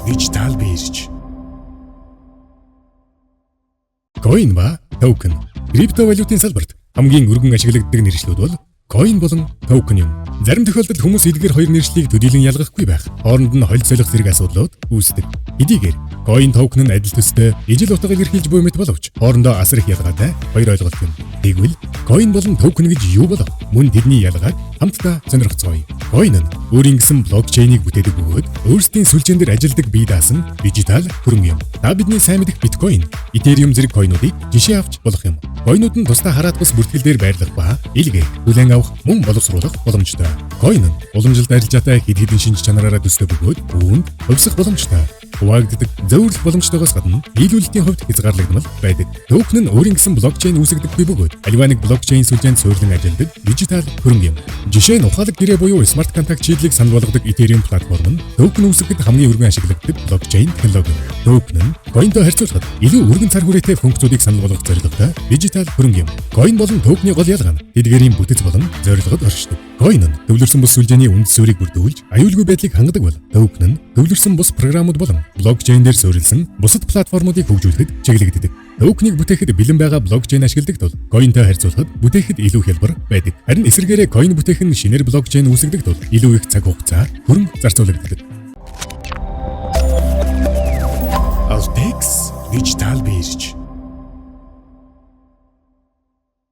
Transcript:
дижитал бирж. Coin ба токен. Криптовалютын салбарт хамгийн өргөн ашиглагддаг нэршлүүд бол coin болон токен юм. Зарим тохиолдолд хүмүүс эдгээр хоёр нэршлийг төдийлөн ялгахгүй байх. Хооронд нь холь солих зэрэг асуудлууд үүсдэг. Хэдийгээр coin токен нь адил төстэй ижил утга илэрхийлж буй мэт боловч хоорондоо асар их ялгаатай хоёр ойлголт юм. Тэгвэл coin болон токен гэж юу болов? Мөн тэдний ялгааг хамтдаа сонирхцгоё. Coin нь өөрийн гэсэн блокчейнийг бүтээдэг бөгөөд өөрсдийн сүлжээн дээр ажилдаг бие даасан дижитал хөрөнгө юм. Та бидний сайн мэдих биткойн, этериум зэрэг койнуудыг жишээ авч болох юм. Койнууд нь тусдаа хараадгас бүртгэл дээр байрлах ба илгээ, хүлээн авах, мөн боловсруулах боломжтой. Coin нь уламжилт арилжаатай хэд хэдэн шинж чанараараа төстэй бөгөөд үүнд хувьсах боломжтой. Хуваагддаг, зөвөрлөх боломжтойгоос гадна нийлүүлэлтийн хувьд хязгаарлагдмал байдаг. Токен нь өөрийн гэсэн блокчейн үүсгэгдэггүй бөгөөд аливаа нэг блокчейн сүлжээнд суурилан ажилладаг дижитал хөрөнгө юм. Жишээ нь ухаалаг гэрээ буюу смарт контакт шийдлийг санал болгодог Ethereum платформ нь токен үүсгэхэд хамгийн өргөн ашиглагддаг блокчейн технологи. Токен нь coin-тэй харьцуулахад илүү өргөн цар хүрээтэй функцүүдийг санал болгох зорилготой дижитал хөрөнгө юм. Coin болон токены гол ялгаа нь тэдгээрийн бүтэц болон зорилгод оршдог. Coin нь төвлөрсөн бус сүлжээний үндэс суурийг бүрдүүлж аюулгүй байдлыг хангадаг бол токен нь төвлөрсөн бус програмууд болон блокчейн дээр суурилсан бусад платформуудыг хөгжүүлэхэд чиглэгддэг. Токеныг бүтээхэд бэлэн байгаа блокчейн ашигладаг тул coin-тэй харьцуулахад бүтээхэд илүү хялбар байдаг. Харин эсвэргээрээ coin бүтээх нь шинээр блокчейн үүсгдэг тул илүү их цаг хугацаа хөрөнгө зарцуулагддаг. Altex Digital Bridge